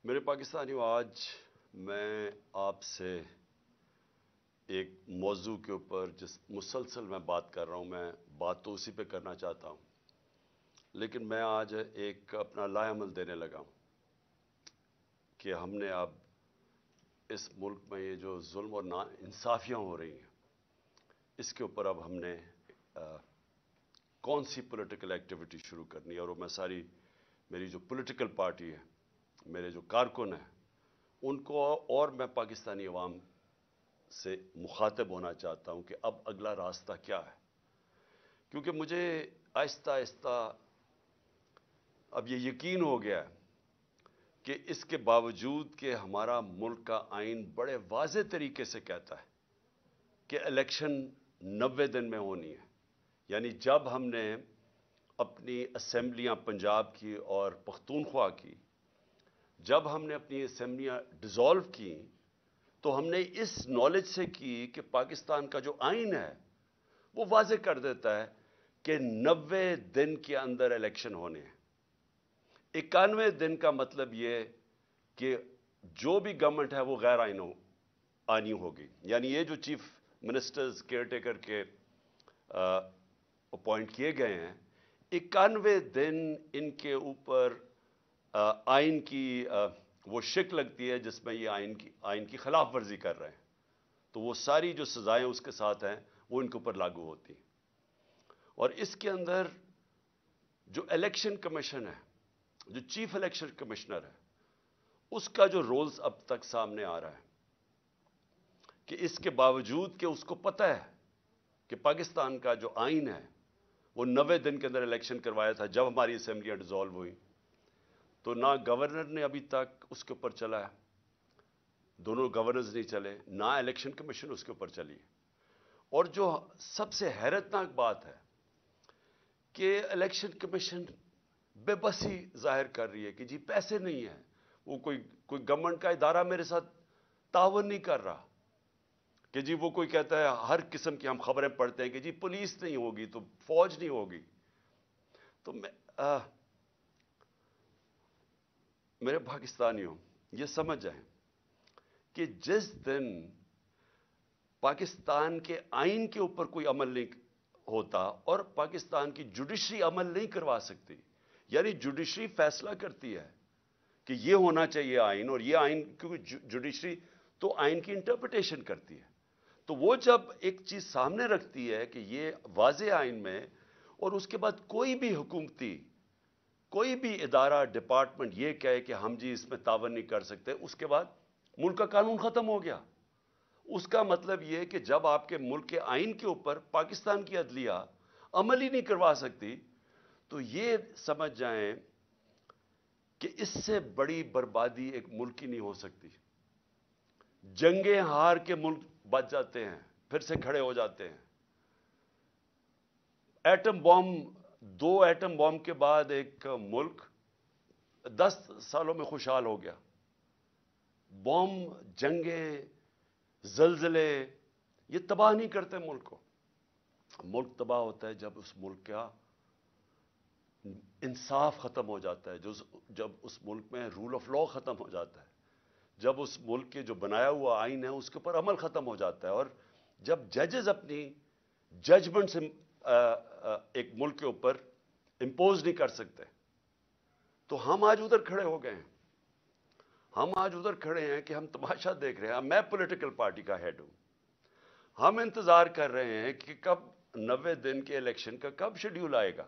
میرے پاکستانیوں، آج میں آپ سے ایک موضوع کے اوپر جس مسلسل میں بات کر رہا ہوں، میں بات تو اسی پہ کرنا چاہتا ہوں، لیکن میں آج ایک اپنا لائے عمل دینے لگا ہوں کہ ہم نے اب اس ملک میں یہ جو ظلم اور نا انصافیاں ہو رہی ہیں، اس کے اوپر اب ہم نے کون سی پولیٹیکل ایکٹیویٹی شروع کرنی ہے، اور وہ میں ساری میری جو پولیٹیکل پارٹی ہے، میرے جو کارکن ہیں، ان کو اور میں پاکستانی عوام سے مخاطب ہونا چاہتا ہوں کہ اب اگلا راستہ کیا ہے، کیونکہ مجھے آہستہ آہستہ اب یہ یقین ہو گیا ہے کہ اس کے باوجود کہ ہمارا ملک کا آئین بڑے واضح طریقے سے کہتا ہے کہ الیکشن 90 دن میں ہونی ہے، یعنی جب ہم نے اپنی اسمبلیاں پنجاب کی اور پختونخوا کی، جب ہم نے اپنی اسمبلیاں ڈیزالو کی تو ہم نے اس نالج سے کی کہ پاکستان کا جو آئین ہے وہ واضح کر دیتا ہے کہ 90 دن کے اندر الیکشن ہونے ہیں۔ 91 دن کا مطلب یہ کہ جو بھی گورنمنٹ ہے وہ غیر آئینی ہوگی، یعنی یہ جو چیف منسٹرز کیئر ٹیکر کے اپوائنٹ کیے گئے ہیں، 91 دن ان کے اوپر آئین کی وہ شک لگتی ہے جس میں یہ آئین کی خلاف ورزی کر رہے ہیں، تو وہ ساری جو سزائیں اس کے ساتھ ہیں وہ ان کے اوپر لاگو ہوتی ہیں۔ اور اس کے اندر جو الیکشن کمیشن ہے، جو چیف الیکشن کمشنر ہے، اس کا جو رولز اب تک سامنے آ رہا ہے کہ اس کے باوجود کہ اس کو پتہ ہے کہ پاکستان کا جو آئین ہے وہ 90 دن کے اندر الیکشن کروایا تھا جب ہماری اسمبلیاں ڈیزالو ہوئی، تو نہ گورنر نے ابھی تک اس کے اوپر چلا ہے، دونوں گورنرز نہیں چلے، نہ الیکشن کمیشن اس کے اوپر چلی۔ اور جو سب سے حیرتناک بات ہے کہ الیکشن کمیشن بے بسی ظاہر کر رہی ہے کہ جی پیسے نہیں ہیں، وہ کوئی گورنمنٹ کا ادارہ میرے ساتھ تعاون نہیں کر رہا، کہ جی وہ کوئی کہتا ہے ہر قسم کی ہم خبریں پڑھتے ہیں کہ جی پولیس نہیں ہوگی تو فوج نہیں ہوگی۔ تو میرے پاکستانیوں، یہ سمجھ جائیں کہ جس دن پاکستان کے آئین کے اوپر کوئی عمل نہیں ہوتا اور پاکستان کی جوڈیشری عمل نہیں کروا سکتی، یعنی جوڈیشری فیصلہ کرتی ہے کہ یہ ہونا چاہیے آئین، اور یہ آئین، کیونکہ جوڈیشری تو آئین کی انٹرپریٹیشن کرتی ہے، تو وہ جب ایک چیز سامنے رکھتی ہے کہ یہ واضح آئین میں، اور اس کے بعد کوئی بھی حکومتی کوئی بھی ادارہ ڈپارٹمنٹ یہ کہے کہ ہم جی اس میں تعاون نہیں کر سکتے، اس کے بعد ملک کا قانون ختم ہو گیا۔ اس کا مطلب یہ کہ جب آپ کے ملک کے آئین کے اوپر پاکستان کی عدلیہ عمل ہی نہیں کروا سکتی، تو یہ سمجھ جائیں کہ اس سے بڑی بربادی ایک ملک کی نہیں ہو سکتی۔ جنگیں ہار کے ملک بچ جاتے ہیں، پھر سے کھڑے ہو جاتے ہیں۔ ایٹم بم، 2 ایٹم بم کے بعد ایک ملک 10 سالوں میں خوشحال ہو گیا۔ بم، جنگیں، زلزلے یہ تباہ نہیں کرتے ملک کو۔ ملک تباہ ہوتا ہے جب اس ملک کا انصاف ختم ہو جاتا ہے، جب اس ملک میں رول آف لا ختم ہو جاتا ہے، جب اس ملک کے جو بنایا ہوا آئین ہے اس کے اوپر عمل ختم ہو جاتا ہے، اور جب ججز اپنی ججمنٹ سے ایک ملک کے اوپر امپوز نہیں کر سکتے۔ تو ہم آج ادھر کھڑے ہو گئے ہیں، ہم آج ادھر کھڑے ہیں کہ ہم تماشا دیکھ رہے ہیں۔ میں پولیٹیکل پارٹی کا ہیڈ ہوں، ہم انتظار کر رہے ہیں کہ کب 90 دن کے الیکشن کا کب شیڈیول آئے گا۔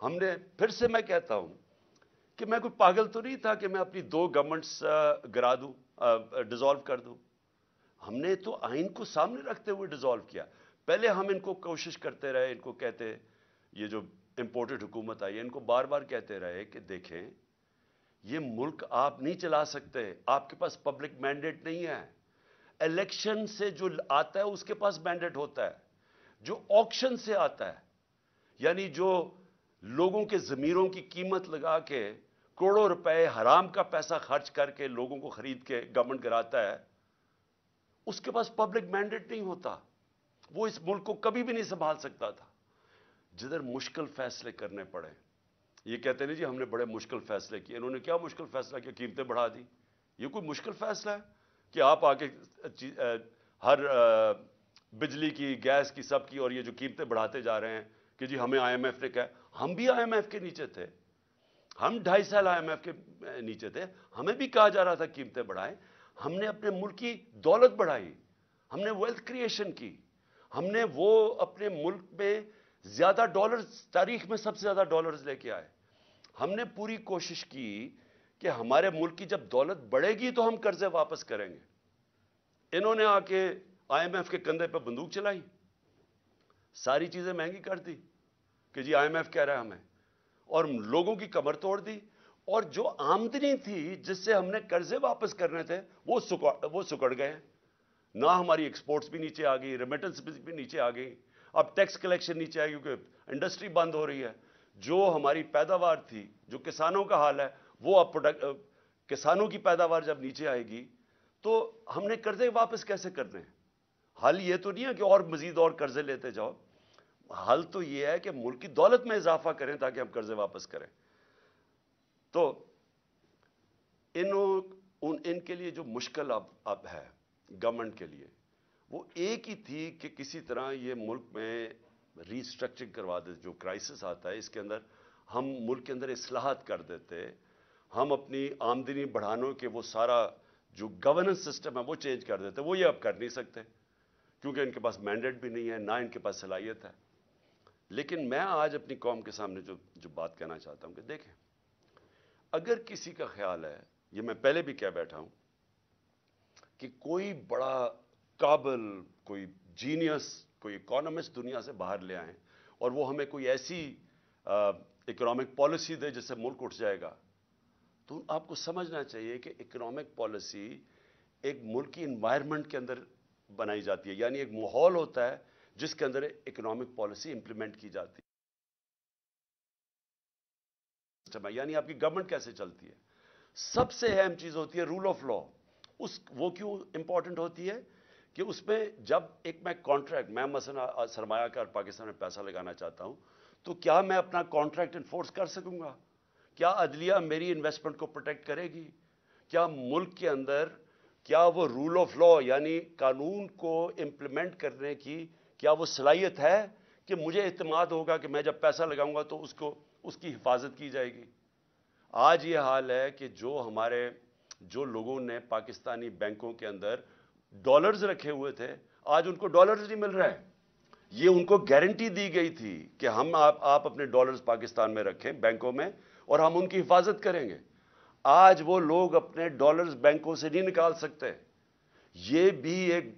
ہم نے پھر سے میں کہتا ہوں کہ میں کوئی پاگل تو نہیں تھا کہ میں اپنی 2 گورنمنٹس گرا دوں، ڈیزالو کر دوں۔ ہم نے تو آئین کو سامنے رکھتے ہوئے ڈیزالو کیا۔ پہلے ہم ان کو کوشش کرتے رہے، ان کو کہتے، یہ جو امپورٹڈ حکومت آئی ہے ان کو بار بار کہتے رہے کہ دیکھیں یہ ملک آپ نہیں چلا سکتے، آپ کے پاس پبلک مینڈیٹ نہیں ہے۔ الیکشن سے جو آتا ہے اس کے پاس مینڈیٹ ہوتا ہے، جو آکشن سے آتا ہے، یعنی جو لوگوں کے ضمیروں کی قیمت لگا کے کروڑوں روپے حرام کا پیسہ خرچ کر کے لوگوں کو خرید کے گورنمنٹ کراتا ہے، اس کے پاس پبلک مینڈیٹ نہیں ہوتا، وہ اس ملک کو کبھی بھی نہیں سنبھال سکتا تھا۔ جدھر مشکل فیصلے کرنے پڑے، یہ کہتے ہیں جی ہم نے بڑے مشکل فیصلے کیے. انہوں نے کیا مشکل فیصلہ کیا؟ قیمتیں بڑھا دی. یہ کوئی مشکل فیصلہ ہے کہ آپ آ کے ہر بجلی کی، گیس کی، سب کی، اور یہ جو قیمتیں بڑھاتے جا رہے ہیں کہ جی ہمیں آئی ایم ایف نے کہا. ہم بھی آئی ایم ایف کے نیچے تھے، ہم 2.5 سال آئی ایم ایف کے نیچے تھے، ہمیں بھی کہا جا رہا تھا قیمتیں بڑھائیں. ہم نے اپنے ملک کی دولت بڑھائی، ہم نے ویلتھ کریشن کی، ہم نے وہ اپنے ملک میں زیادہ ڈالرز، تاریخ میں سب سے زیادہ ڈالرز لے کے آئے. ہم نے پوری کوشش کی کہ ہمارے ملک کی جب دولت بڑھے گی تو ہم قرضے واپس کریں گے. انہوں نے آ کے آئی ایم ایف کے کندھے پہ بندوق چلائی، ساری چیزیں مہنگی کر دی کہ جی آئی ایم ایف کہہ رہا ہے ہمیں، اور لوگوں کی کمر توڑ دی. اور جو آمدنی تھی جس سے ہم نے قرضے واپس کرنے تھے وہ سکڑ گئے. نہ ہماری ایکسپورٹس بھی نیچے آ گئی، ریمیٹنس بھی نیچے آ گئی. اب ٹیکس کلیکشن نیچے آئی کیونکہ انڈسٹری بند ہو رہی ہے. جو ہماری پیداوار تھی، جو کسانوں کا حال ہے، وہ اب کسانوں کی پیداوار جب نیچے آئے گی تو ہم نے قرضے واپس کیسے کرنے ہیں؟ حل یہ تو نہیں ہے کہ اور مزید اور قرضے لیتے جاؤ. حل تو یہ ہے کہ ملک کی دولت میں اضافہ کریں تاکہ ہم قرضے واپس کریں. تو ان کے لیے جو مشکل اب ہے گورنمنٹ کے لیے، وہ ایک ہی تھی کہ کسی طرح یہ ملک میں ری اسٹرکچرنگ کروا دے. جو کرائسس آتا ہے اس کے اندر ہم ملک کے اندر اصلاحات کر دیتے، ہم اپنی آمدنی بڑھانے کے وہ سارا جو گورننس سسٹم ہے وہ چینج کر دیتے. وہ یہ اب کر نہیں سکتے کیونکہ ان کے پاس مینڈیٹ بھی نہیں ہے، نہ ان کے پاس صلاحیت ہے. لیکن میں آج اپنی قوم کے سامنے جو بات کہنا چاہتا ہوں کہ دیکھیں، اگر کسی کا خیال ہے، یہ میں پہلے بھی کہہ بیٹھا ہوں، کہ کوئی بڑا قابل، کوئی جینیس، کوئی اکانومسٹ دنیا سے باہر لے آئیں اور وہ ہمیں کوئی ایسی اکنامک پالیسی دے جس سے ملک اٹھ جائے گا، تو آپ کو سمجھنا چاہیے کہ اکنامک پالیسی ایک ملک کی انوائرمنٹ کے اندر بنائی جاتی ہے. یعنی ایک ماحول ہوتا ہے جس کے اندر اکنامک پالیسی امپلیمنٹ کی جاتی ہے. یعنی آپ کی گورنمنٹ کیسے چلتی ہے. سب سے اہم چیز ہوتی ہے رول آف لا. وہ کیوں امپورٹنٹ ہوتی ہے کہ اس میں جب میں کانٹریکٹ، میں مثلا سرمایہ کار پاکستان میں پیسہ لگانا چاہتا ہوں تو کیا میں اپنا کانٹریکٹ انفورس کر سکوں گا؟ کیا عدلیہ میری انویسٹمنٹ کو پروٹیکٹ کرے گی؟ کیا ملک کے اندر کیا وہ رول آف لا یعنی قانون کو امپلیمنٹ کرنے کی کیا وہ صلاحیت ہے کہ مجھے اعتماد ہوگا کہ میں جب پیسہ لگاؤں گا تو اس کی حفاظت کی جائے گی؟ آج یہ حال ہے کہ جو لوگوں نے پاکستانی بینکوں کے اندر ڈالرز رکھے ہوئے تھے، آج ان کو ڈالرز نہیں مل رہے. یہ ان کو گارنٹی دی گئی تھی کہ آپ اپنے ڈالرز پاکستان میں رکھیں بینکوں میں اور ہم ان کی حفاظت کریں گے. آج وہ لوگ اپنے ڈالرز بینکوں سے نہیں نکال سکتے. یہ بھی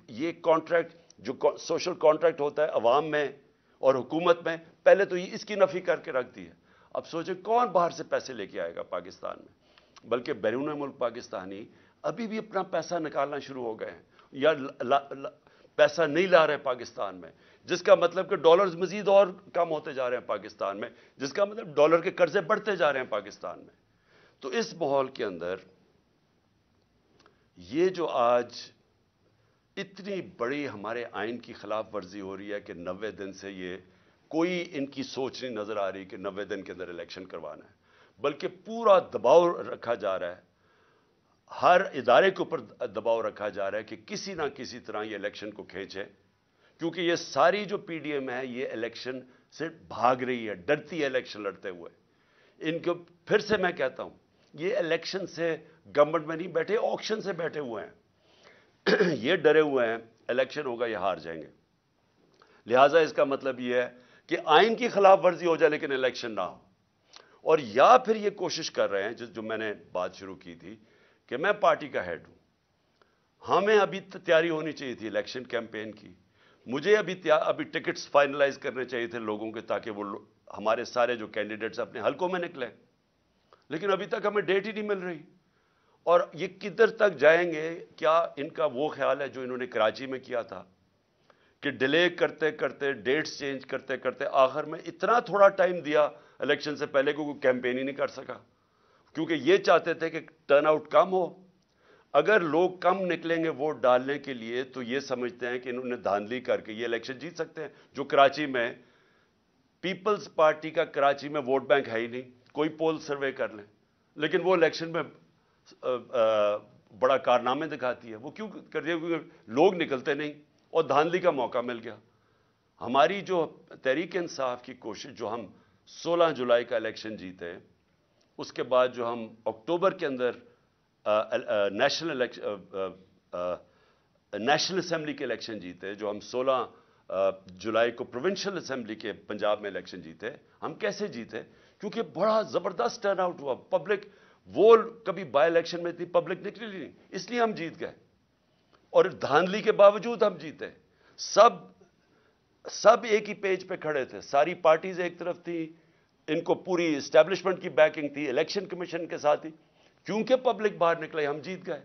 یہ کانٹریکٹ جو سوشل کانٹریکٹ ہوتا ہے عوام میں اور حکومت میں، پہلے تو یہ اس کی نفی کر کے رکھ دی ہے. اب سوچیں کون باہر سے پیسے لے کے آئے گا پاکستان میں؟ بلکہ بیرون ملک پاکستانی ابھی بھی اپنا پیسہ نکالنا شروع ہو گئے ہیں یا پیسہ نہیں لا رہے پاکستان میں، جس کا مطلب کہ ڈالرز مزید اور کم ہوتے جا رہے ہیں پاکستان میں، جس کا مطلب ڈالر کے قرضے بڑھتے جا رہے ہیں پاکستان میں. تو اس ماحول کے اندر یہ جو آج اتنی بڑی ہمارے آئین کی خلاف ورزی ہو رہی ہے کہ 90 دن سے یہ کوئی ان کی سوچ نہیں نظر آ رہی کہ 90 دن کے اندر الیکشن کروانا ہے، بلکہ پورا دباؤ رکھا جا رہا ہے، ہر ادارے کے اوپر دباؤ رکھا جا رہا ہے کہ کسی نہ کسی طرح یہ الیکشن کو کھینچے. کیونکہ یہ ساری جو پی ڈی ایم ہے یہ الیکشن سے بھاگ رہی ہے، ڈرتی ہے الیکشن لڑتے ہوئے. ان کو پھر سے میں کہتا ہوں، یہ الیکشن سے گورنمنٹ میں نہیں بیٹھے، آکشن سے بیٹھے ہوئے ہیں. یہ ڈرے ہوئے ہیں الیکشن ہوگا یہ ہار جائیں گے. لہٰذا اس کا مطلب یہ ہے کہ آئین کی خلاف ورزی ہو جائے لیکن الیکشن نہ ہو. اور یا پھر یہ کوشش کر رہے ہیں جو میں نے بات شروع کی تھی کہ میں پارٹی کا ہیڈ ہوں، ہمیں ابھی تیاری ہونی چاہیے تھی الیکشن کیمپین کی، مجھے ابھی ٹکٹس فائنلائز کرنے چاہیے تھے لوگوں کے تاکہ وہ ہمارے سارے جو کینڈیڈیٹس اپنے حلقوں میں نکلیں، لیکن ابھی تک ہمیں ڈیٹ ہی نہیں مل رہی. اور یہ کدھر تک جائیں گے؟ کیا ان کا وہ خیال ہے جو انہوں نے کراچی میں کیا تھا کہ ڈیلے کرتے کرتے، ڈیٹس چینج کرتے کرتے آخر میں اتنا تھوڑا ٹائم دیا الیکشن سے پہلے کو کوئی کیمپین ہی نہیں کر سکا، کیونکہ یہ چاہتے تھے کہ ٹرن آؤٹ کم ہو. اگر لوگ کم نکلیں گے ووٹ ڈالنے کے لیے تو یہ سمجھتے ہیں کہ انہوں نے دھاندلی کر کے یہ الیکشن جیت سکتے ہیں. جو کراچی میں پیپلز پارٹی کا کراچی میں ووٹ بینک ہے ہی نہیں، کوئی پول سروے کر لیں، لیکن وہ الیکشن میں بڑا کارنامے دکھاتی ہے. وہ کیوں کرتی ہے؟ کیونکہ لوگ نکلتے نہیں اور دھاندلی کا موقع مل گیا. ہماری جو تحریک انصاف کی کوشش، جو ہم 16 جولائی کا الیکشن جیتے، اس کے بعد جو ہم اکتوبر کے اندر نیشنل اسمبلی کے الیکشن جیتے، جو ہم 16 جولائی کو پروونشل اسمبلی کے پنجاب میں الیکشن جیتے، ہم کیسے جیتے؟ کیونکہ بڑا زبردست ٹرن آؤٹ ہوا. پبلک، وہ کبھی بائی الیکشن میں اتنی پبلک نکلی نہیں، اس لیے ہم جیت گئے. اور دھاندلی کے باوجود ہم جیتے. سب ایک ہی پیج پہ کھڑے تھے، ساری پارٹیز ایک طرف تھی، ان کو پوری اسٹیبلشمنٹ کی بیکنگ تھی، الیکشن کمیشن کے ساتھ ہی. کیونکہ پبلک باہر نکلے، ہم جیت گئے.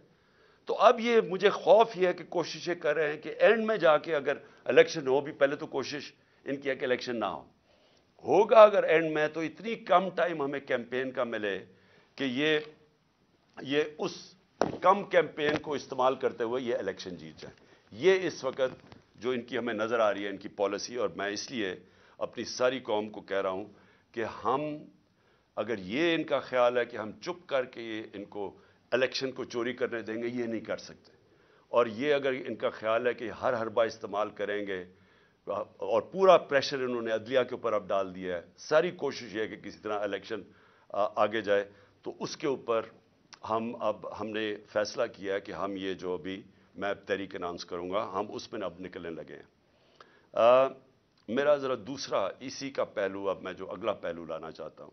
تو اب یہ مجھے خوف یہ ہے کہ کوششیں کر رہے ہیں کہ اینڈ میں جا کے اگر الیکشن ہو، بھی پہلے تو کوشش ان کی ہے کہ الیکشن نہ ہوگا اگر اینڈ میں، تو اتنی کم ٹائم ہمیں کیمپین کا ملے کہ یہ اس کم کیمپین کو استعمال کرتے ہوئے یہ الیکشن جیت جائیں. یہ اس وقت جو ان کی ہمیں نظر آ رہی ہے، ان کی پالیسی. اور میں اس لیے اپنی ساری قوم کو کہہ رہا ہوں کہ ہم، اگر یہ ان کا خیال ہے کہ ہم چپ کر کے ان کو الیکشن کو چوری کرنے دیں گے، یہ نہیں کر سکتے. اور یہ اگر ان کا خیال ہے کہ ہر حربہ استعمال کریں گے، اور پورا پریشر انہوں نے عدلیہ کے اوپر اب ڈال دیا ہے، ساری کوشش یہ ہے کہ کسی طرح الیکشن آگے جائے، تو اس کے اوپر ہم نے فیصلہ کیا ہے کہ ہم یہ جو ابھی میں تحریک اناؤنس کروں گا، ہم اس میں اب نکلنے لگے ہیں. میرا ذرا دوسرا اسی کا پہلو، اب میں جو اگلا پہلو لانا چاہتا ہوں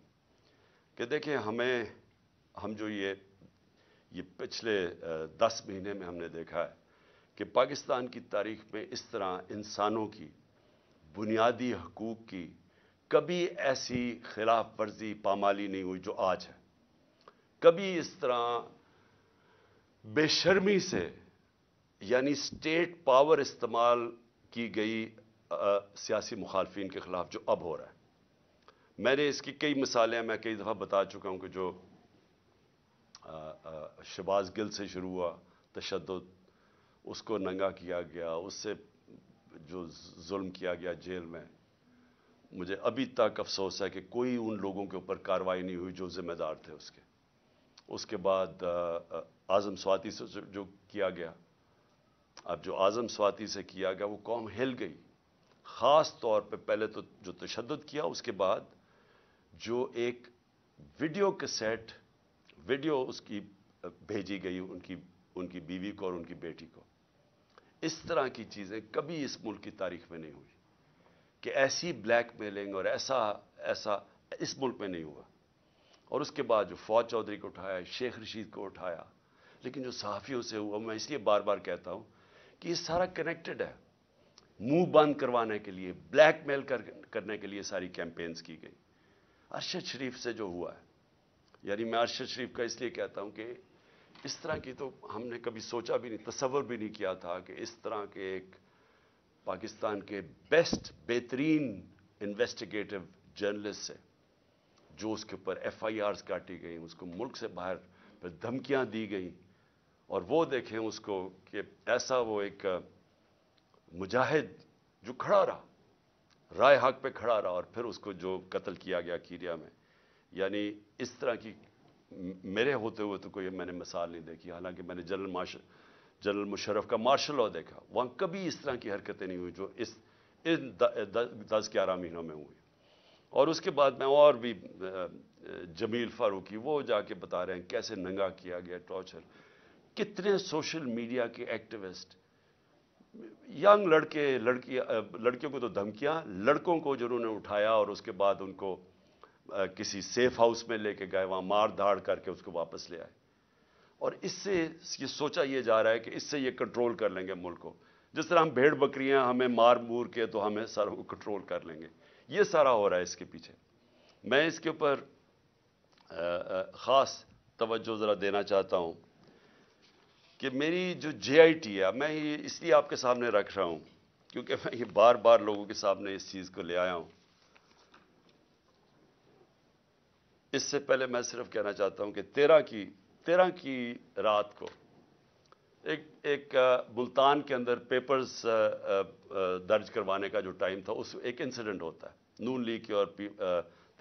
کہ دیکھیں، ہم جو یہ پچھلے 10 مہینے میں ہم نے دیکھا ہے کہ پاکستان کی تاریخ میں اس طرح انسانوں کی بنیادی حقوق کی کبھی ایسی خلاف ورزی، پامالی نہیں ہوئی جو آج ہے. کبھی اس طرح بے شرمی سے، یعنی اسٹیٹ پاور استعمال کی گئی سیاسی مخالفین کے خلاف جو اب ہو رہا ہے. میں نے اس کی کئی مثالیں میں کئی دفعہ بتا چکا ہوں کہ جو شہباز گل سے شروع ہوا تشدد، اس کو ننگا کیا گیا، اس سے جو ظلم کیا گیا جیل میں، مجھے ابھی تک افسوس ہے کہ کوئی ان لوگوں کے اوپر کارروائی نہیں ہوئی جو ذمہ دار تھے اس کے. اس کے بعد اعظم سواتی سے جو کیا گیا، اب جو اعظم سواتی سے کیا گیا، وہ قوم ہل گئی. خاص طور پہ پہلے تو جو تشدد کیا، اس کے بعد جو ایک ویڈیو کیسٹ، ویڈیو اس کی بھیجی گئی ان کی بیوی کو اور ان کی بیٹی کو. اس طرح کی چیزیں کبھی اس ملک کی تاریخ میں نہیں ہوئی کہ ایسی بلیک میلنگ اور ایسا اس ملک میں نہیں ہوا. اور اس کے بعد جو فواد چودھری کو اٹھایا، شیخ رشید کو اٹھایا، لیکن جو صحافیوں سے ہوا، میں اس لیے بار بار کہتا ہوں کہ یہ سارا کنیکٹڈ ہے. منہ بند کروانے کے لیے، بلیک میل کرنے کے لیے ساری کیمپینز کی گئی. ارشد شریف سے جو ہوا ہے، یعنی میں ارشد شریف کا اس لیے کہتا ہوں کہ اس طرح کی تو ہم نے کبھی سوچا بھی نہیں، تصور بھی نہیں کیا تھا کہ اس طرح کے ایک پاکستان کے بیسٹ، بہترین انویسٹیگیٹو جرنلسٹ سے، جو اس کے اوپر ایف آئی آرز کاٹی گئیں، اس کو ملک سے باہر پھر دھمکیاں دی گئیں، اور وہ دیکھیں اس کو کہ ایسا وہ ایک مجاہد جو کھڑا رہا، رائے حق پہ کھڑا رہا، اور پھر اس کو جو قتل کیا گیا کیریا میں. یعنی اس طرح کی میرے ہوتے ہوئے تو کوئی میں نے مثال نہیں دیکھی. حالانکہ میں نے جنرل مشرف کا مارشل لاء دیکھا، وہاں کبھی اس طرح کی حرکتیں نہیں ہوئی جو ان 10-11 مہینوں میں ہوئی. اور اس کے بعد میں اور بھی جمیل فاروقی، وہ جا کے بتا رہے ہیں کیسے ننگا کیا گیا، ٹارچر. کتنے سوشل میڈیا کے ایکٹیوسٹ، ینگ لڑکیوں کو تو دھمکیاں، لڑکوں کو جنہوں نے اٹھایا اور اس کے بعد ان کو کسی سیف ہاؤس میں لے کے گئے، وہاں مار دھاڑ کر کے اس کو واپس لے آئے. اور اس سے یہ سوچا یہ جا رہا ہے کہ اس سے یہ کنٹرول کر لیں گے ملک کو. جس طرح ہم بھیڑ بکریاں ہمیں مار مور کے تو ہمیں ساروں کو کنٹرول کر لیں گے. یہ سارا ہو رہا ہے اس کے پیچھے. میں اس کے اوپر خاص توجہ ذرا دینا چاہتا ہوں کہ میری جو جے آئی ٹی ہے، میں یہ اس لیے آپ کے سامنے رکھ رہا ہوں کیونکہ میں یہ بار بار لوگوں کے سامنے اس چیز کو لے آیا ہوں. اس سے پہلے میں صرف کہنا چاہتا ہوں کہ 13 کی رات کو ایک ملتان کے اندر پیپرز درج کروانے کا جو ٹائم تھا، اس ایک انسیڈنٹ ہوتا ہے نون لیگ کی اور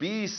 20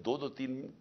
2-2, 3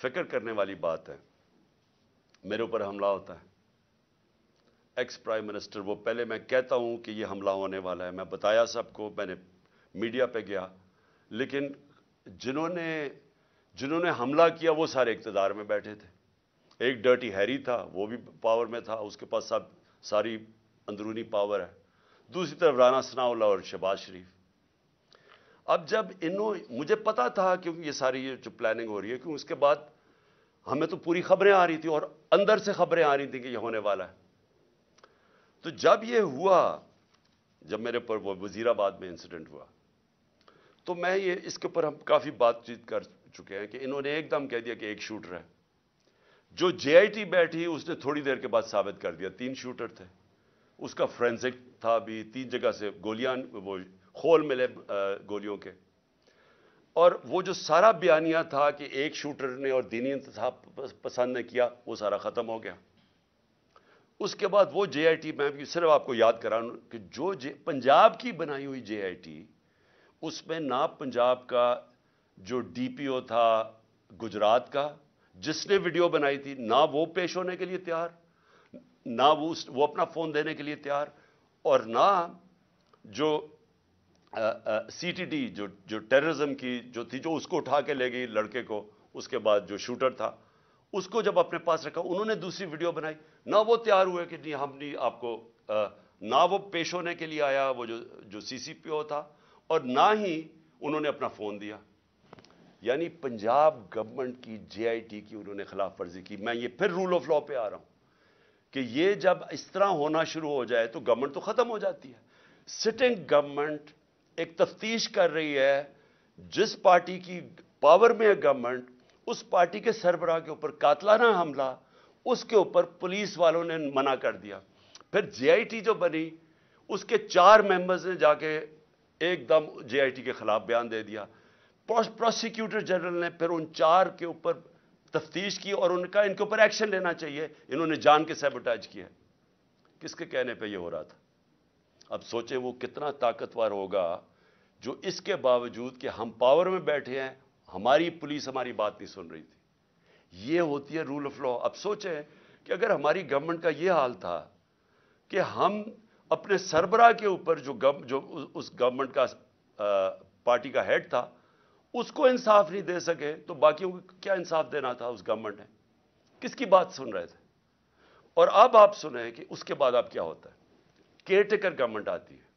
فکر کرنے والی بات ہے. میرے اوپر حملہ ہوتا ہے, ایکس پرائم منسٹر, وہ پہلے میں کہتا ہوں کہ یہ حملہ ہونے والا ہے, میں بتایا سب کو, میں نے میڈیا پہ گیا, لیکن جنہوں نے حملہ کیا وہ سارے اقتدار میں بیٹھے تھے. ایک ڈرٹی ہیری تھا, وہ بھی پاور میں تھا, اس کے پاس ساری اندرونی پاور ہے. دوسری طرف رانا ثناء اللہ اور شہباز شریف. اب جب مجھے پتا تھا کیونکہ یہ ساری جو پلاننگ ہو رہی ہے, کیوں اس کے بعد ہمیں تو پوری خبریں آ رہی تھی اور اندر سے خبریں آ رہی تھیں کہ یہ ہونے والا ہے. تو جب یہ ہوا, جب میرے پر وہ وزیر آباد میں انسیڈنٹ ہوا, تو میں اس کے اوپر ہم کافی بات چیت کر چکے ہیں کہ انہوں نے ایک دم کہہ دیا کہ ایک شوٹر ہے. جو جے آئی ٹی بیٹھی اس نے تھوڑی دیر کے بعد ثابت کر دیا 3 شوٹر تھے. اس کا فرینزک تھا بھی, 3 جگہ سے گولیاں, وہ خول ملے گولیوں کے. اور وہ جو سارا بیانیہ تھا کہ ایک شوٹر نے اور دینی انتصاب پسند نے کیا, وہ سارا ختم ہو گیا. اس کے بعد وہ جے آئی ٹی, میں بھی صرف آپ کو یاد کراؤں کہ جو پنجاب کی بنائی ہوئی جے آئی ٹی, اس میں نہ پنجاب کا جو ڈی پی او تھا گجرات کا جس نے ویڈیو بنائی تھی, نہ وہ پیش ہونے کے لیے تیار, نہ وہ اپنا فون دینے کے لیے تیار, اور نہ جو سی ٹی ڈی جو ٹیررزم کی جو تھی, جو اس کو اٹھا کے لے گئی لڑکے کو, اس کے بعد جو شوٹر تھا اس کو جب اپنے پاس رکھا, انہوں نے دوسری ویڈیو بنائی, نہ وہ تیار ہوئے کہ نہیں ہم نہیں آپ کو, نہ وہ پیش ہونے کے لیے آیا وہ جو سی سی پی او تھا, اور نہ ہی انہوں نے اپنا فون دیا. یعنی پنجاب گورنمنٹ کی جے آئی ٹی کی انہوں نے خلاف ورزی کی. میں یہ پھر رول آف لا پہ آ رہا ہوں کہ یہ جب اس طرح ہونا شروع ہو جائے تو گورنمنٹ تو ختم ہو جاتی ہے. سٹنگ گورنمنٹ ایک تفتیش کر رہی ہے, جس پارٹی کی پاور میں ہے گورنمنٹ, اس پارٹی کے سربراہ کے اوپر قاتلانہ حملہ, اس کے اوپر پولیس والوں نے منع کر دیا. پھر جے آئی ٹی جو بنی, اس کے 4 ممبرز نے جا کے ایک دم جے آئی ٹی کے خلاف بیان دے دیا. پروسیکیوٹر جنرل نے پھر ان 4 کے اوپر تفتیش کی اور ان کا ان کے اوپر ایکشن لینا چاہیے, انہوں نے جان کے سیبوٹاج کیا. کس کے کہنے پہ یہ ہو رہا تھا؟ اب سوچیں وہ کتنا طاقتور ہوگا جو اس کے باوجود کہ ہم پاور میں بیٹھے ہیں, ہماری پولیس ہماری بات نہیں سن رہی تھی. یہ ہوتی ہے رول آف لا. اب سوچیں کہ اگر ہماری گورنمنٹ کا یہ حال تھا کہ ہم اپنے سربراہ کے اوپر جو اس گورنمنٹ کا پارٹی کا ہیڈ تھا اس کو انصاف نہیں دے سکے, تو باقیوں کو کیا انصاف دینا تھا اس گورنمنٹ نے؟ کس کی بات سن رہے تھے؟ اور اب آپ سنیں کہ اس کے بعد اب کیا ہوتا ہے. کیئر ٹیکر گورنمنٹ آتی ہے.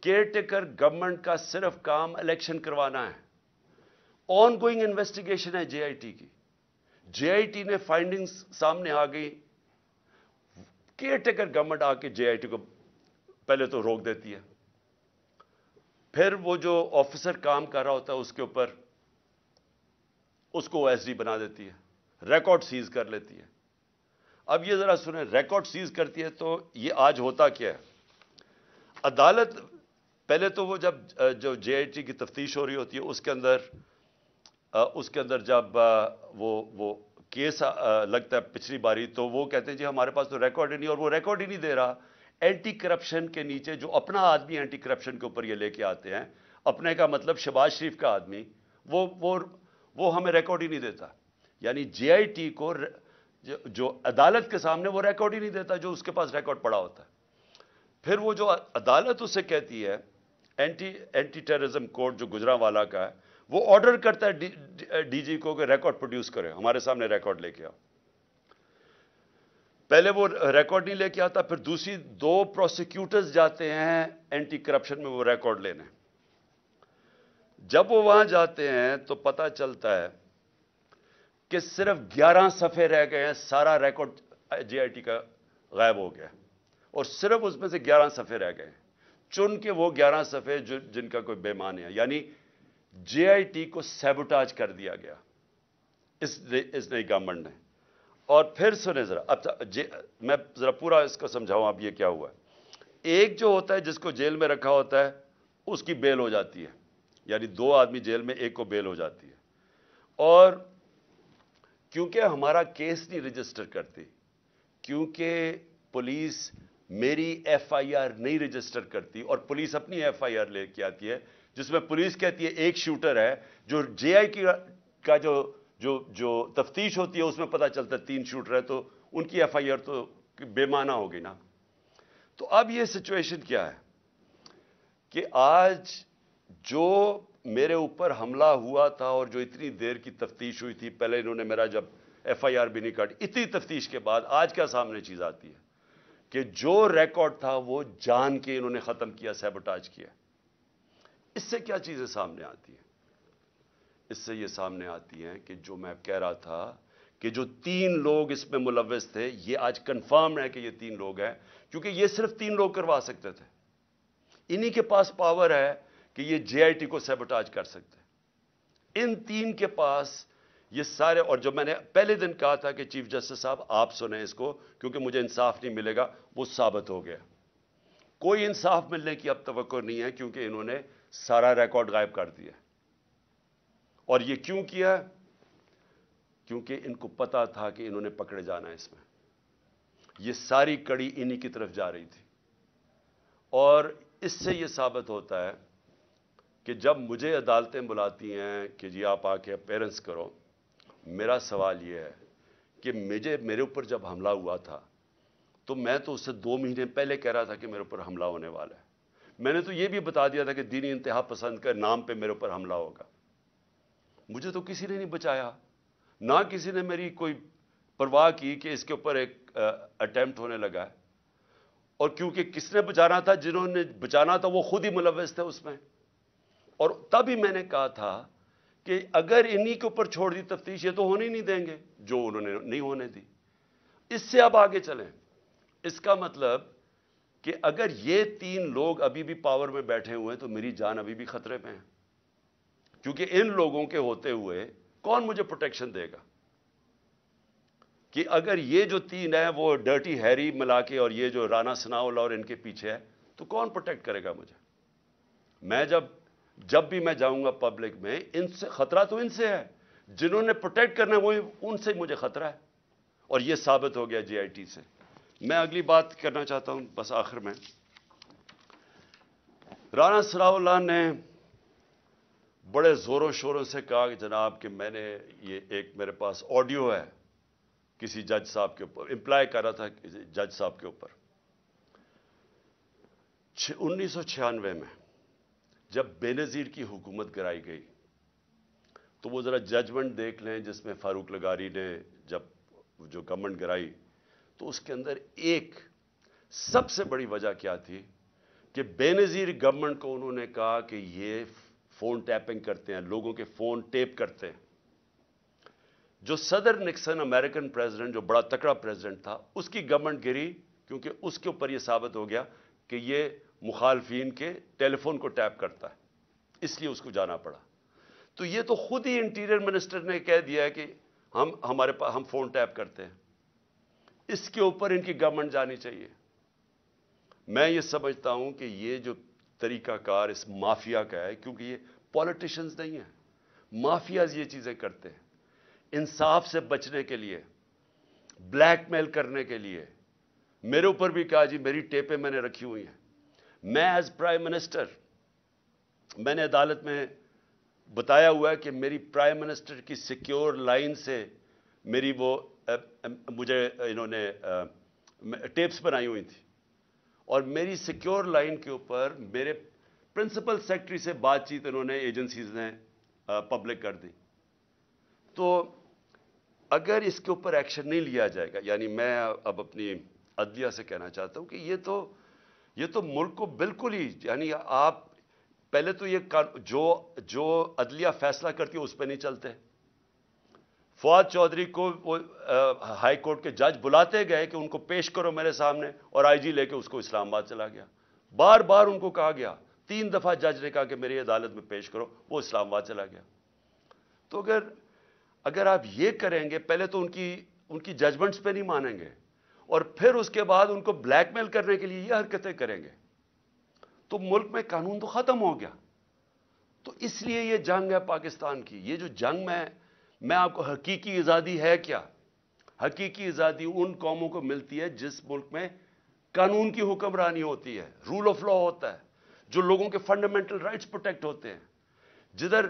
کیئر ٹیکر گورنمنٹ کا صرف کام الیکشن کروانا ہے. آن گوئنگ انویسٹیگیشن ہے جے آئی ٹی کی. جے آئی ٹی نے فائنڈنگز سامنے آ گئی, کیئر ٹیکر گورنمنٹ آ کے جے آئی ٹی کو پہلے تو روک دیتی ہے, پھر وہ جو آفیسر کام کر رہا ہوتا ہے اس کے اوپر اس کو او ایس ڈی بنا دیتی ہے, ریکارڈ سیز کر لیتی ہے. اب یہ ذرا سنیں, ریکارڈ سیز کرتی ہے تو یہ آج ہوتا کیا ہے؟ عدالت پہلے تو وہ جو جے آئی ٹی کی تفتیش ہو رہی ہوتی ہے اس کے اندر جب وہ کیس لگتا ہے پچھلی باری, تو وہ کہتے ہیں جی ہمارے پاس تو ریکارڈ ہی نہیں, اور وہ ریکارڈ ہی نہیں دے رہا. اینٹی کرپشن کے نیچے جو اپنا آدمی اینٹی کرپشن کے اوپر یہ لے کے آتے ہیں, اپنے کا مطلب شہباز شریف کا آدمی, وہ ہمیں ریکارڈ ہی نہیں دیتا. یعنی جے آئی ٹی کو جو عدالت کے سامنے وہ ریکارڈ ہی نہیں دیتا جو اس کے پاس ریکارڈ پڑا ہوتا ہے. پھر وہ جو عدالت اسے کہتی ہے, اینٹی ٹیررزم کورٹ جو گجرانوالہ کا ہے, وہ آرڈر کرتا ہے ڈی جی کو کہ ریکارڈ پروڈیوس کرے, ہمارے سامنے ریکارڈ لے کے آؤ. پہلے وہ ریکارڈ نہیں لے کے آتا, پھر دوسری 2 پروسیکیوٹرز جاتے ہیں اینٹی کرپشن میں وہ ریکارڈ لینے. جب وہ وہاں جاتے ہیں تو پتہ چلتا ہے کہ صرف 11 صفحے رہ گئے ہیں, سارا ریکارڈ جے آئی ٹی کا غائب ہو گیا, اور صرف اس میں سے 11 صفحے رہ گئے ہیں. چن کے وہ 11 صفحے جن کا کوئی بے معنی ہے. یعنی جے آئی ٹی کو سیبوٹاج کر دیا گیا اس نئی گورنمنٹ نے. اور پھر سنیں ذرا, اب میں ذرا پورا اس کو سمجھاؤں اب یہ کیا ہوا ہے. ایک جو ہوتا ہے جس کو جیل میں رکھا ہوتا ہے اس کی بیل ہو جاتی ہے, یعنی 2 آدمی جیل میں, ایک کو بیل ہو جاتی ہے. اور کیونکہ ہمارا کیس نہیں رجسٹر کرتی, کیونکہ پولیس میری ایف آئی آر نہیں رجسٹر کرتی, اور پولیس اپنی ایف آئی آر لے کے آتی ہے جس میں پولیس کہتی ہے ایک شوٹر ہے, جو جے آئی کا جو تفتیش ہوتی ہے اس میں پتہ چلتا ہے 3 شوٹر ہے تو ان کی ایف آئی آر تو بے معنی ہوگی نا. تو اب یہ سچویشن کیا ہے کہ آج جو میرے اوپر حملہ ہوا تھا اور جو اتنی دیر کی تفتیش ہوئی تھی، پہلے انہوں نے میرا جب ایف آئی آر بھی نہیں کاٹی، اتنی تفتیش کے بعد آج کیا سامنے چیز آتی ہے کہ جو ریکارڈ تھا وہ جان کے انہوں نے ختم کیا، سیبوٹاج کیا. اس سے کیا چیزیں سامنے آتی ہیں؟ اس سے یہ سامنے آتی ہیں کہ جو میں کہہ رہا تھا کہ جو 3 لوگ اس میں ملوث تھے، یہ آج کنفرم ہے کہ یہ 3 لوگ ہیں، کیونکہ یہ صرف 3 لوگ کروا سکتے تھے. انہی کے پاس پاور ہے کہ یہ جے آئی ٹی کو سیبوٹاج کر سکتے. ان 3 کے پاس یہ سارے، اور جو میں نے پہلے دن کہا تھا کہ چیف جسٹس صاحب آپ سنیں اس کو کیونکہ مجھے انصاف نہیں ملے گا، وہ ثابت ہو گیا. کوئی انصاف ملنے کی اب توقع نہیں ہے کیونکہ انہوں نے سارا ریکارڈ غائب کر دیا. اور یہ کیوں کیا؟ کیونکہ ان کو پتا تھا کہ انہوں نے پکڑے جانا ہے. اس میں یہ ساری کڑی انہی کی طرف جا رہی تھی. اور اس سے یہ ثابت ہوتا ہے کہ جب مجھے عدالتیں بلاتی ہیں کہ جی آپ آ کے اپیرنس کرو، میرا سوال یہ ہے کہ میرے اوپر جب حملہ ہوا تھا تو میں تو اس سے 2 مہینے پہلے کہہ رہا تھا کہ میرے اوپر حملہ ہونے والا ہے. میں نے تو یہ بھی بتا دیا تھا کہ دینی انتہا پسند کے نام پہ میرے اوپر حملہ ہوگا. مجھے تو کسی نے نہیں بچایا، نہ کسی نے میری کوئی پرواہ کی کہ اس کے اوپر ایک اٹیمپٹ ہونے لگا ہے. اور کیونکہ کس نے بچانا تھا، جنہوں نے بچانا تھا وہ خود ہی ملوث تھے اس میں. اور تب ہی میں نے کہا تھا کہ اگر انہی کے اوپر چھوڑ دی تفتیش، یہ تو ہونے ہی نہیں دیں گے جو انہوں نے نہیں ہونے دی. اس سے اب آگے چلیں. اس کا مطلب کہ اگر یہ 3 لوگ ابھی بھی پاور میں بیٹھے ہوئے ہیں تو میری جان ابھی بھی خطرے پہ ہیں، کیونکہ ان لوگوں کے ہوتے ہوئے کون مجھے پروٹیکشن دے گا؟ کہ اگر یہ جو 3 ہیں وہ ڈرٹی ہیری ملا کے اور یہ جو رانا ثناءاللہ اور ان کے پیچھے ہے، تو کون پروٹیکٹ کرے گا مجھے؟ میں جب بھی میں جاؤں گا پبلک میں، ان سے خطرہ تو ان سے ہے، جنہوں نے پروٹیکٹ کرنا ہے وہ ان سے مجھے خطرہ ہے. اور یہ ثابت ہو گیا جے آئی ٹی سے. میں اگلی بات کرنا چاہتا ہوں بس آخر میں. رانا ثناءاللہ نے بڑے زوروں شوروں سے کہا کہ جناب کہ میں نے یہ ایک میرے پاس آڈیو ہے کسی جج صاحب کے اوپر، امپلائی کر رہا تھا جج صاحب کے اوپر. 1996 میں جب بے نظیر کی حکومت گرائی گئی تو وہ ذرا ججمنٹ دیکھ لیں جس میں فاروق لغاری نے جب جو گورنمنٹ گرائی تو اس کے اندر ایک سب سے بڑی وجہ کیا تھی کہ بے نظیر گورنمنٹ کو انہوں نے کہا کہ یہ فون ٹیپنگ کرتے ہیں، لوگوں کے فون ٹیپ کرتے ہیں. جو صدر نکسن امریکن پریزیڈنٹ جو بڑا تکڑا پریزیڈنٹ تھا، اس کی گورنمنٹ گری کیونکہ اس کے اوپر یہ ثابت ہو گیا کہ یہ مخالفین کے ٹیلی فون کو ٹیپ کرتا ہے، اس لیے اس کو جانا پڑا. تو یہ تو خود ہی انٹیریئر منسٹر نے کہہ دیا ہے کہ ہمارے پاس ہم فون ٹیپ کرتے ہیں. اس کے اوپر ان کی گورنمنٹ جانی چاہیے. میں یہ سمجھتا ہوں کہ یہ جو طریقہ کار اس مافیا کا ہے، کیونکہ یہ پولیٹیشنز نہیں ہیں، مافیاز یہ چیزیں کرتے ہیں انصاف سے بچنے کے لیے، بلیک میل کرنے کے لیے. میرے اوپر بھی کہا جی میری ٹیپیں میں نے رکھی ہوئی ہیں. میں ایز پرائم منسٹر، میں نے عدالت میں بتایا ہوا ہے کہ میری پرائم منسٹر کی سیکیور لائن سے میری وہ مجھے انہوں نے ٹیپس بنائی ہوئی تھی، اور میری سیکیور لائن کے اوپر میرے پرنسپل سیکرٹری سے بات چیت انہوں نے ایجنسیز نے پبلک کر دی. تو اگر اس کے اوپر ایکشن نہیں لیا جائے گا، یعنی میں اب اپنی عدلیہ سے کہنا چاہتا ہوں کہ یہ تو ملک کو بالکل ہی، یعنی آپ پہلے تو یہ جو عدلیہ فیصلہ کرتی ہے اس پہ نہیں چلتے. فواد چودھری کو وہ ہائی کورٹ کے جج بلاتے گئے کہ ان کو پیش کرو میرے سامنے، اور آئی جی لے کے اس کو اسلام آباد چلا گیا. بار بار ان کو کہا گیا، 3 دفعہ جج نے کہا کہ میری عدالت میں پیش کرو، وہ اسلام آباد چلا گیا. تو اگر آپ یہ کریں گے، پہلے تو ان کی ججمنٹس پہ نہیں مانیں گے اور پھر اس کے بعد ان کو بلیک میل کرنے کے لیے یہ حرکتیں کریں گے، تو ملک میں قانون تو ختم ہو گیا. تو اس لیے یہ جنگ ہے پاکستان کی. یہ جو جنگ میں آپ کو حقیقی آزادی ہے کیا؟ حقیقی آزادی ان قوموں کو ملتی ہے جس ملک میں قانون کی حکمرانی ہوتی ہے، رول آف لا ہوتا ہے، جو لوگوں کے فنڈامنٹل رائٹس پروٹیکٹ ہوتے ہیں، جدھر